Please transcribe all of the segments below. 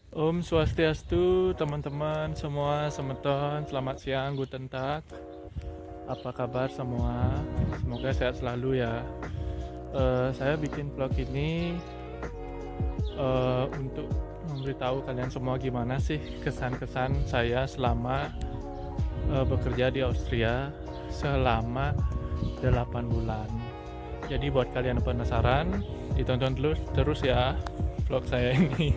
Om Swastiastu, teman-teman semua, semeton, selamat siang, guten tag. Apa kabar semua? Semoga sehat selalu ya. Saya bikin vlog ini untuk memberitahu kalian semua gimana sih kesan-kesan saya selama bekerja di Austria selama 8 bulan. Jadi buat kalian yang penasaran, ditonton terus ya vlog saya ini.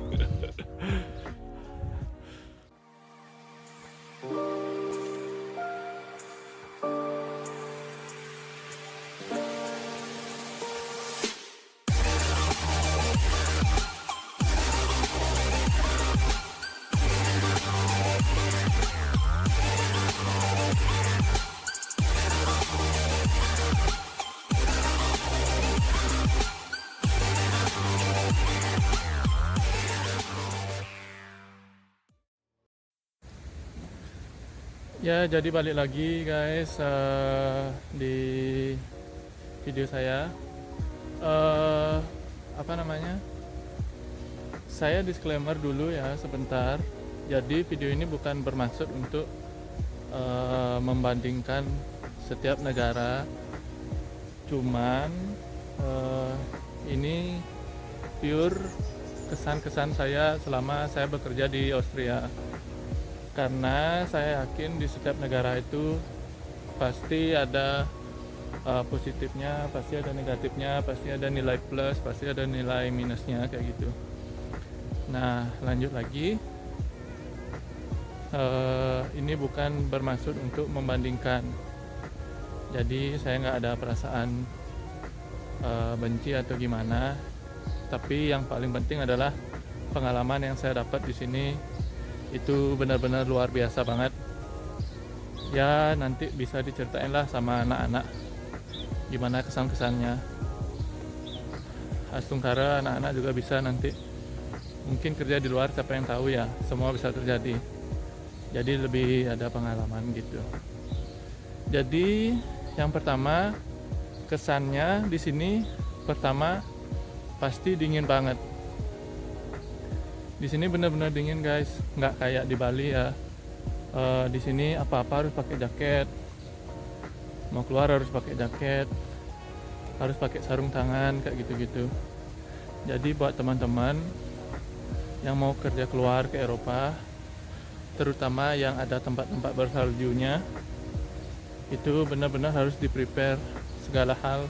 Ya, jadi balik lagi guys di video saya. eh Apa namanya? Saya disclaimer dulu ya sebentar. Jadi video ini bukan bermaksud untuk membandingkan setiap negara. Cuman eh, ini pure kesan-kesan saya selama saya bekerja di Austria. Karena saya yakin di setiap negara itu pasti ada positifnya, pasti ada negatifnya, pasti ada nilai plus, pasti ada nilai minusnya kayak gitu. Nah, lanjut lagi. Ini bukan bermaksud untuk membandingkan. Jadi saya nggak ada perasaan benci atau gimana. Tapi yang paling penting adalah pengalaman yang saya dapat di sini itu benar-benar luar biasa banget. Ya nanti bisa diceritain lah sama anak-anak gimana kesan-kesannya. Astungkara anak-anak juga bisa nanti mungkin kerja di luar, siapa yang tahu ya, semua bisa terjadi. Jadi lebih ada pengalaman gitu. Jadi yang pertama kesannya di sini pertama pasti dingin banget. Di sini benar-benar dingin guys, nggak kayak di Bali ya. Di sini apa-apa harus pakai jaket, mau keluar harus pakai jaket, harus pakai sarung tangan kayak gitu-gitu. Jadi buat teman-teman yang mau kerja keluar ke Eropa, terutama yang ada tempat-tempat bersaljunya, itu benar-benar harus di-prepare segala hal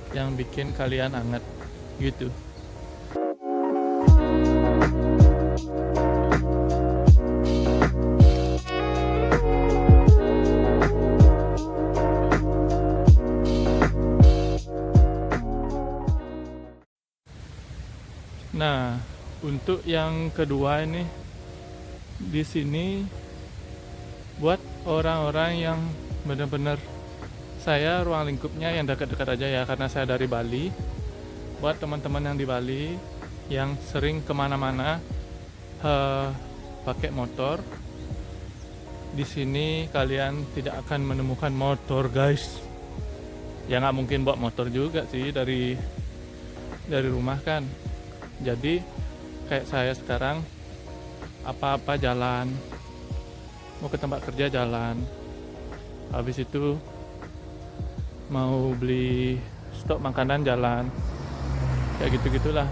yang bikin kalian hangat gitu. Nah, untuk yang kedua ini, di sini buat orang-orang yang benar-benar, saya ruang lingkupnya yang dekat-dekat aja ya karena saya dari Bali. Buat teman-teman yang di Bali yang sering kemana-mana pakai motor, di sini kalian tidak akan menemukan motor guys. Ya nggak mungkin bawa motor juga sih dari rumah kan. Jadi kayak saya sekarang apa-apa jalan, mau ke tempat kerja jalan, habis itu mau beli stok makanan jalan, kayak gitu-gitulah.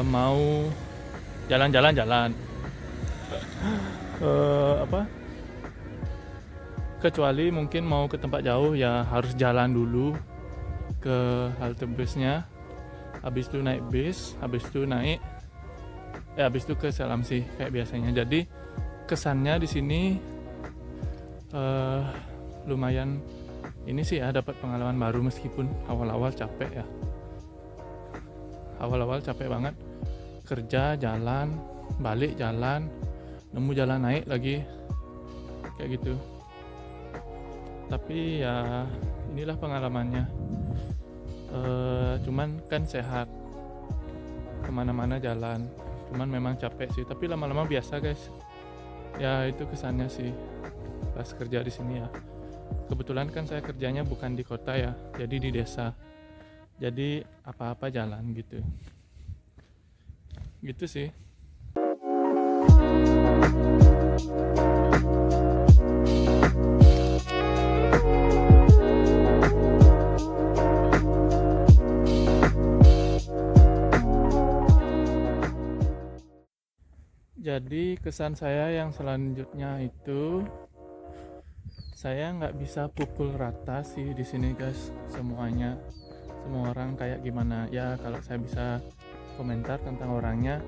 Mau jalan-jalan jalan, apa? Kecuali mungkin mau ke tempat jauh ya harus jalan dulu ke halte busnya, habis itu naik bis, habis itu naik, habis itu ke Selamsi kayak biasanya. Jadi kesannya di sini lumayan ini sih ya, dapat pengalaman baru meskipun awal-awal capek ya. Awal-awal capek banget, kerja jalan, balik jalan, nemu jalan naik lagi kayak gitu. Tapi ya inilah pengalamannya. Cuman kan sehat, kemana-mana jalan. Cuman memang capek sih, tapi lama-lama biasa guys. Ya itu kesannya sih pas kerja di sini ya. Kebetulan kan saya kerjanya bukan di kota ya, jadi di desa. Jadi apa-apa jalan gitu. gitu sih. Jadi kesan saya yang selanjutnya itu, saya nggak bisa pukul rata sih di sini guys, semuanya, semua orang kayak gimana ya. Kalau saya bisa komentar tentang orangnya,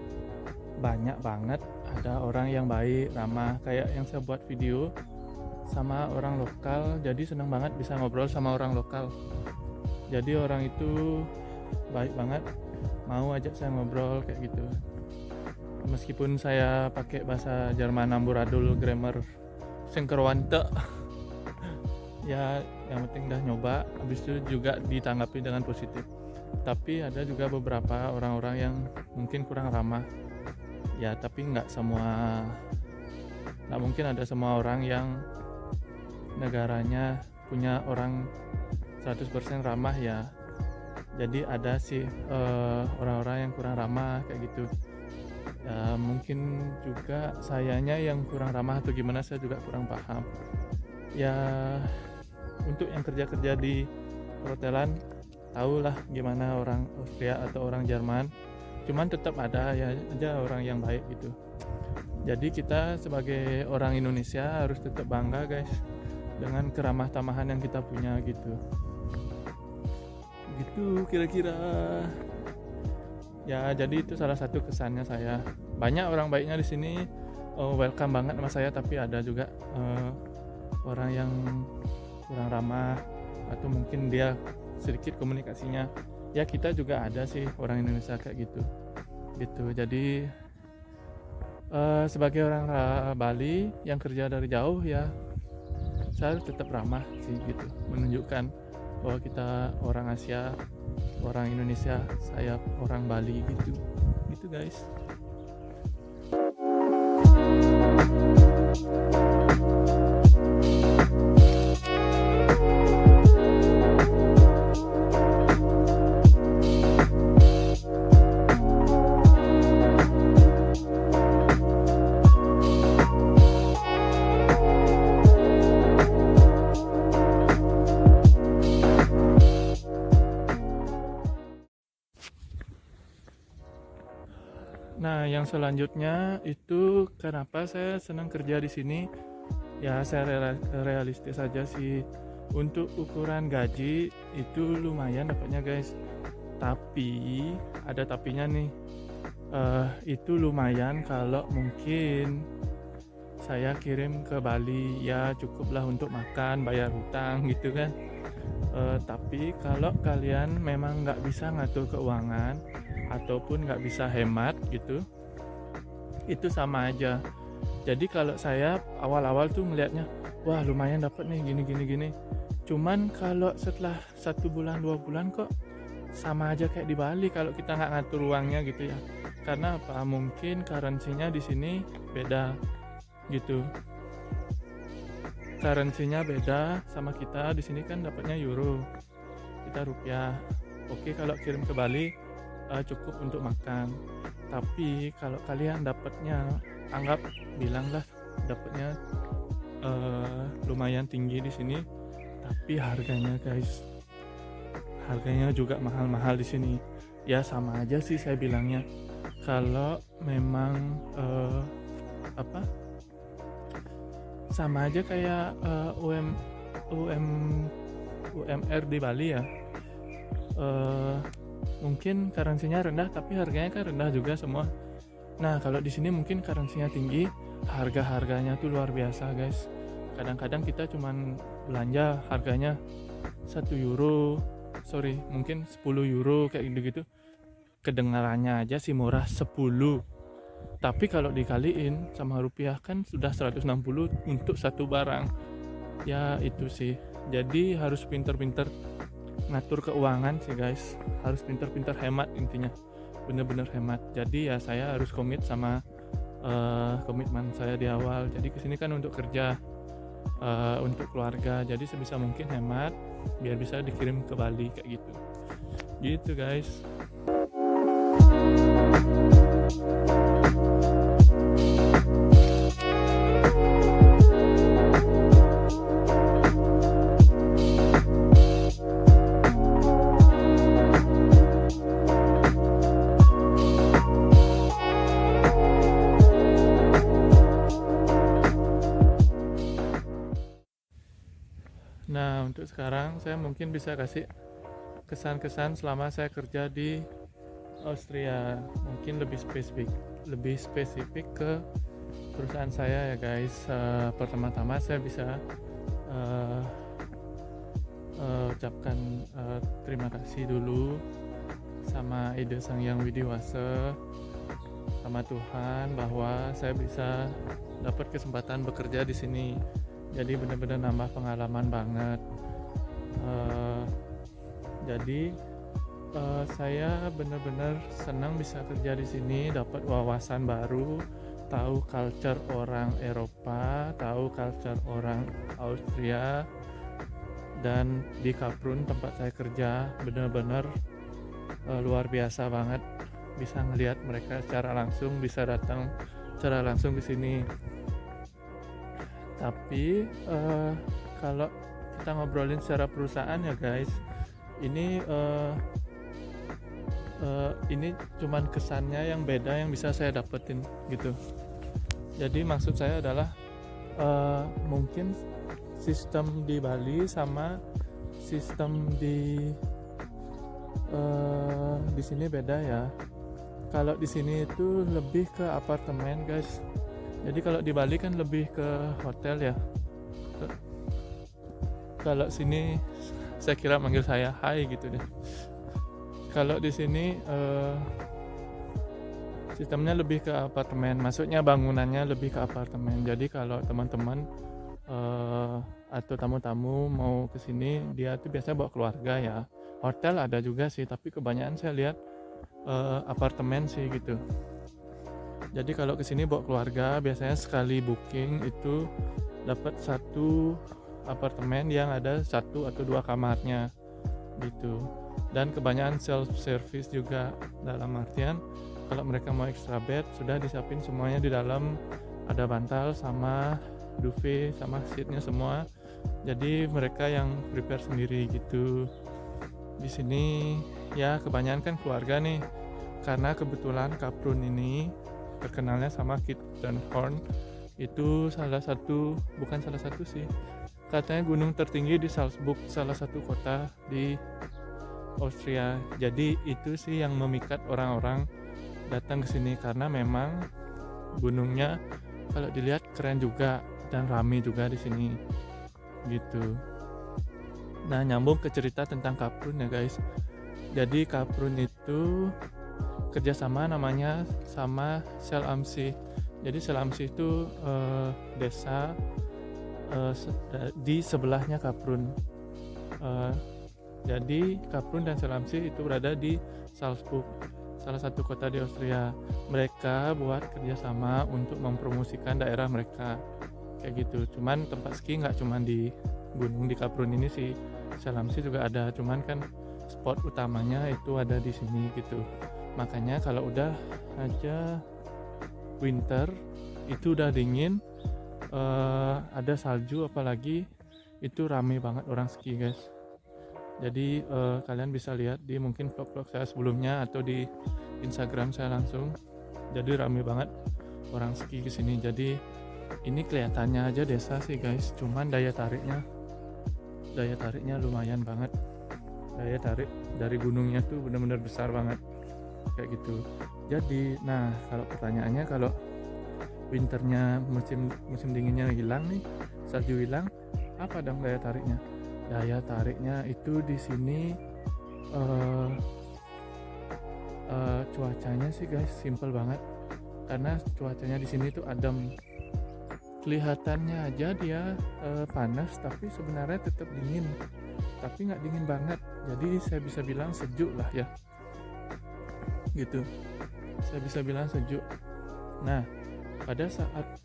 banyak banget ada orang yang baik, ramah, kayak yang saya buat video sama orang lokal, jadi seneng banget bisa ngobrol sama orang lokal. Jadi orang itu baik banget, mau ajak saya ngobrol kayak gitu. Meskipun saya pakai bahasa Jerman amburadul grammar singkerwante ya, yang penting dah nyoba, habis itu juga ditanggapi dengan positif. Tapi ada juga beberapa orang-orang yang mungkin kurang ramah ya, tapi nggak mungkin ada semua orang yang negaranya punya orang 100% ramah ya. Jadi ada sih orang-orang yang kurang ramah kayak gitu ya. Mungkin juga sayanya yang kurang ramah atau gimana, saya juga kurang paham ya. Untuk yang kerja di perhotelan, tahulah gimana orang Austria atau orang Jerman, cuman tetap ada ya aja orang yang baik gitu. Jadi kita sebagai orang Indonesia harus tetap bangga guys dengan keramah tamahan yang kita punya gitu kira-kira ya. Jadi itu salah satu kesannya saya. Banyak orang baiknya di sini, welcome banget sama saya, tapi ada juga orang yang kurang ramah atau mungkin dia sedikit komunikasinya ya. Kita juga ada sih orang Indonesia kayak gitu. Jadi sebagai orang Bali yang kerja dari jauh ya, saya harus tetap ramah sih gitu, menunjukkan bahwa kita orang Asia, orang Indonesia, saya orang Bali gitu guys. Nah, yang selanjutnya itu kenapa saya senang kerja di sini? Ya, saya realistis aja sih. Untuk ukuran gaji itu lumayan dapatnya guys. Tapi ada tapinya nih. Itu lumayan kalau mungkin saya kirim ke Bali ya, cukuplah untuk makan, bayar hutang gitu kan. Tapi kalau kalian memang nggak bisa ngatur keuangan ataupun nggak bisa hemat gitu, itu sama aja. Jadi kalau saya awal-awal tuh melihatnya, wah lumayan dapat nih gini. Cuman kalau setelah 1 bulan 2 bulan kok sama aja kayak di Bali kalau kita nggak ngatur uangnya gitu ya. Karena apa? Mungkin currency-nya di sini beda gitu. Currency-nya beda sama kita. Di sini kan dapatnya euro, kita rupiah. Oke, kalau kirim ke Bali cukup untuk makan. Tapi kalau kalian dapatnya, bilanglah dapatnya lumayan tinggi di sini, tapi harganya guys, harganya juga mahal-mahal di sini. Ya sama aja sih saya bilangnya. Kalau memang sama aja kayak UMR di Bali ya. Mungkin currency-nya rendah tapi harganya kan rendah juga semua. Nah, kalau di sini mungkin currency-nya tinggi, harga-harganya tuh luar biasa, guys. Kadang-kadang kita cuman belanja harganya 1 euro, mungkin 10 euro kayak gitu-gitu. Kedengarannya aja sih murah 10. Tapi kalau dikaliin sama rupiah kan sudah 160 untuk satu barang. Ya itu sih. Jadi harus pinter-pinter ngatur keuangan sih guys, harus pintar-pintar hemat, intinya bener-bener hemat. Jadi ya saya harus komit sama komitmen saya di awal. Jadi kesini kan untuk kerja, untuk keluarga, jadi sebisa mungkin hemat biar bisa dikirim ke Bali kayak gitu guys. untuk sekarang saya mungkin bisa kasih kesan-kesan selama saya kerja di Austria, mungkin lebih spesifik ke perusahaan saya ya guys. Pertama-tama saya bisa uh, ucapkan terima kasih dulu sama Ide Sang Yang Widiwasa, sama Tuhan, bahwa saya bisa dapat kesempatan bekerja di sini. Jadi benar-benar nambah pengalaman banget. Jadi saya benar-benar senang bisa kerja di sini, dapat wawasan baru, tahu culture orang Eropa, tahu culture orang Austria. Dan di Kaprun tempat saya kerja benar-benar luar biasa banget, bisa ngelihat mereka secara langsung, bisa datang secara langsung ke sini. Tapi kalau kita ngobrolin secara perusahaan ya guys, ini cuman kesannya yang beda yang bisa saya dapetin gitu. Jadi maksud saya adalah mungkin sistem di Bali sama sistem di sini beda ya. Kalau di sini itu lebih ke apartemen guys. Jadi kalau di Bali kan lebih ke hotel ya. Kalau sini saya kira manggil saya hai gitu deh. Kalau di sini sistemnya lebih ke apartemen, maksudnya bangunannya lebih ke apartemen. Jadi kalau teman-teman atau tamu-tamu mau ke sini, dia tuh biasanya bawa keluarga ya. Hotel ada juga sih, tapi kebanyakan saya lihat apartemen sih gitu. Jadi kalau ke sini bawa keluarga, biasanya sekali booking itu dapat satu apartemen yang ada 1 atau 2 kamarnya gitu. Dan kebanyakan self service juga, dalam artian kalau mereka mau extra bed sudah disiapin semuanya di dalam, ada bantal sama duvet sama seatnya semua. Jadi mereka yang prepare sendiri gitu. Di sini ya kebanyakan kan keluarga nih, karena kebetulan Kaprun ini terkenalnya sama Kittenhorn. Itu bukan salah satu sih, katanya gunung tertinggi di Salzburg, salah satu kota di Austria. Jadi itu sih yang memikat orang-orang datang ke sini, karena memang gunungnya kalau dilihat keren juga dan ramai juga di sini gitu. Nah, nyambung ke cerita tentang Kaprun ya guys. Jadi Kaprun itu kerjasama namanya sama Selamsi. Jadi Selamsi itu desa di sebelahnya Kaprun. Jadi Kaprun dan Selamsi itu berada di Salzburg, salah satu kota di Austria. Mereka buat kerjasama untuk mempromosikan daerah mereka kayak gitu. Cuman tempat ski nggak cuman di gunung di Kaprun ini sih, Selamsi juga ada. Cuman kan spot utamanya itu ada di sini gitu. Makanya kalau udah aja winter itu udah dingin, ada salju apalagi, itu rame banget orang ski guys. Jadi kalian bisa lihat di mungkin vlog-vlog saya sebelumnya atau di Instagram saya langsung. Jadi rame banget orang ski ke sini. Jadi ini kelihatannya aja desa sih guys, cuman daya tariknya lumayan banget. Daya tarik dari gunungnya tuh benar-benar besar banget kayak gitu. Jadi nah, kalau pertanyaannya, kalau winternya musim dinginnya hilang nih, salju hilang, apa dong daya tariknya? Daya tariknya itu di sini cuacanya sih guys simple banget, karena cuacanya di sini tuh adem. Kelihatannya aja dia panas, tapi sebenarnya tetap dingin, tapi nggak dingin banget. Jadi saya bisa bilang sejuk lah ya gitu. Saya bisa bilang sejuk. Nah, pada saat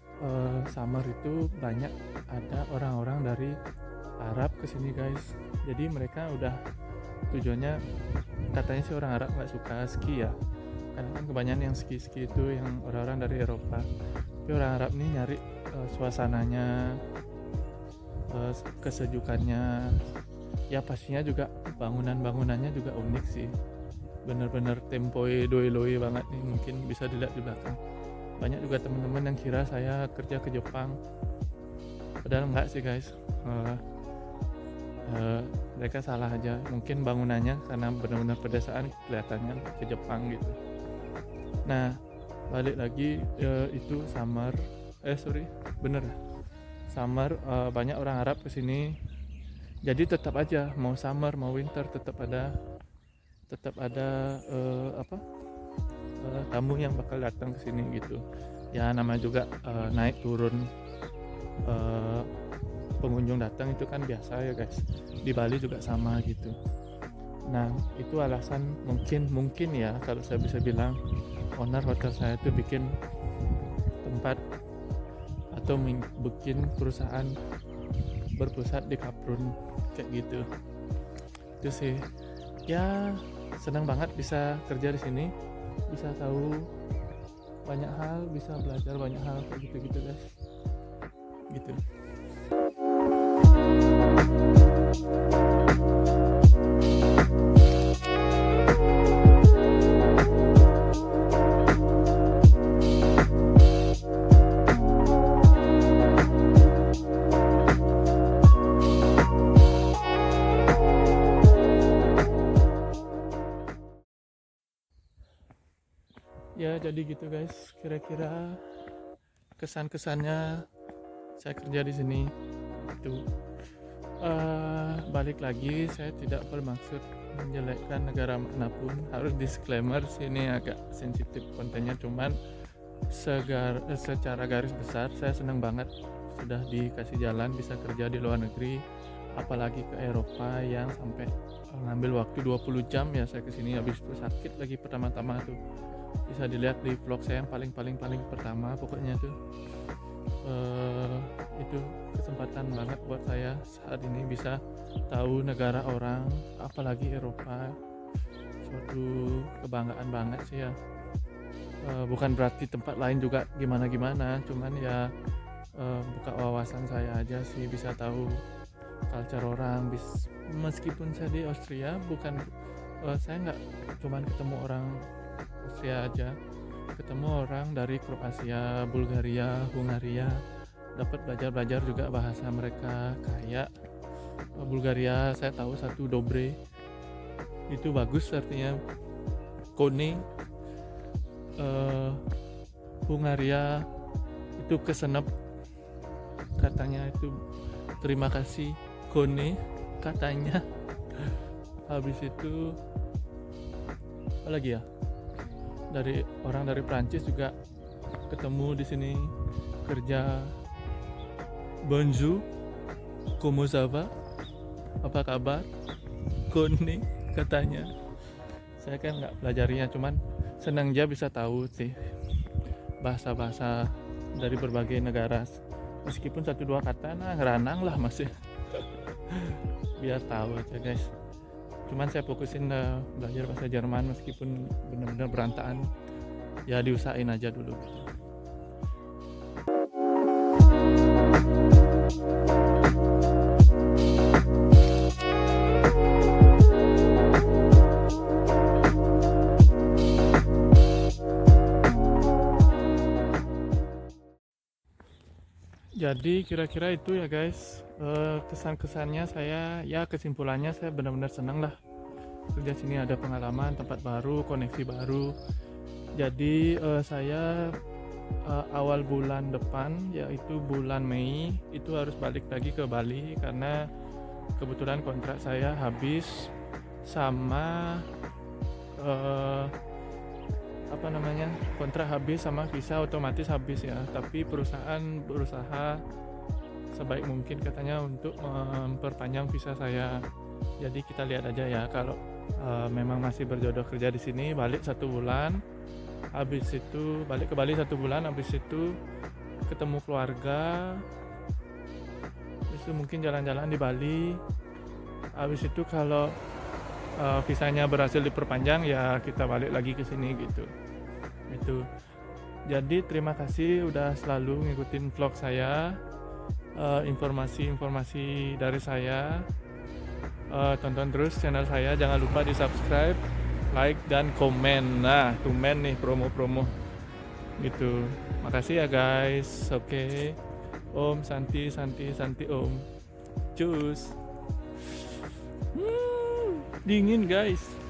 summer itu banyak ada orang-orang dari Arab kesini guys. Jadi mereka udah tujuannya, katanya sih orang Arab nggak suka ski ya, karena kan kebanyakan yang ski itu yang orang-orang dari Eropa. Tapi orang Arab nih nyari suasananya, kesejukannya ya, pastinya juga bangunannya juga unik sih, bener-bener tempoe doi banget nih. Mungkin bisa dilihat di belakang, banyak juga teman-teman yang kira saya kerja ke Jepang, padahal enggak sih guys. Mereka salah aja, mungkin bangunannya karena benar-benar pedesaan kelihatannya ke Jepang gitu. Nah balik lagi, itu summer, bener summer, banyak orang Arab kesini. Jadi tetap aja mau summer mau winter tetap ada tamu yang bakal datang ke sini gitu. Ya namanya juga naik turun eh, pengunjung datang itu kan biasa ya guys. Di Bali juga sama gitu. Nah itu alasan mungkin ya kalau saya bisa bilang owner hotel saya itu bikin tempat atau bikin perusahaan berpusat di Kaprun kayak gitu. Itu sih ya, senang banget bisa kerja di sini, bisa tahu banyak hal, bisa belajar banyak hal kayak gitu guys gitu. Ya jadi gitu guys, kira-kira kesan-kesannya saya kerja di sini itu. Balik lagi, saya tidak bermaksud menjelekkan negara manapun, harus disclaimer sini agak sensitif kontennya, cuman secara garis besar saya senang banget sudah dikasih jalan bisa kerja di luar negeri, apalagi ke Eropa yang sampai ngambil waktu 20 jam ya saya kesini. Habis itu sakit lagi pertama-tama tuh, bisa dilihat di vlog saya yang paling pertama pokoknya tuh. Itu kesempatan banget buat saya saat ini bisa tahu negara orang, apalagi Eropa. Suatu kebanggaan banget sih ya. Bukan berarti tempat lain juga gimana-gimana, cuman ya buka wawasan saya aja sih, bisa tahu culture orang. Meskipun saya di Austria, bukan saya nggak cuman ketemu orang Austria aja, ketemu orang dari Kroasia, Bulgaria, Hungaria, dapat belajar juga bahasa mereka. Kayak Bulgaria saya tahu satu dobre itu bagus artinya kone. Hungaria itu kesenep katanya, itu terima kasih kone katanya. Habis itu apa lagi ya, dari orang dari Prancis juga ketemu di sini kerja. Bonjour, comment ça va, apa kabar, kone katanya. Saya kan nggak pelajarinya, cuman senang aja bisa tahu sih bahasa-bahasa dari berbagai negara, meskipun 1-2 kata nah ngeranang lah masih biar tahu aja guys. Cuman saya fokusin belajar bahasa Jerman, meskipun benar-benar berantakan ya, diusahain aja dulu gitu. Jadi kira-kira itu ya guys, kesan-kesannya saya ya, kesimpulannya saya benar-benar senang lah kerja sini, ada pengalaman, tempat baru, koneksi baru. Jadi saya awal bulan depan, yaitu bulan Mei, itu harus balik lagi ke Bali karena kebetulan kontrak saya habis sama kontrak habis sama visa otomatis habis ya. Tapi perusahaan berusaha sebaik mungkin katanya untuk memperpanjang visa saya. Jadi kita lihat aja ya, kalau memang masih berjodoh kerja di sini, balik 1 bulan, habis itu balik ke Bali 1 bulan, habis itu ketemu keluarga, habis itu mungkin jalan-jalan di Bali, habis itu kalau visanya berhasil diperpanjang ya kita balik lagi ke sini gitu. Itu. Jadi terima kasih udah selalu ngikutin vlog saya, informasi dari saya. Tonton terus channel saya, jangan lupa di subscribe, like dan komen. Nah, tumen nih promo gitu. Makasih ya guys. Oke. Om Santi Om. Cus. dingin guys.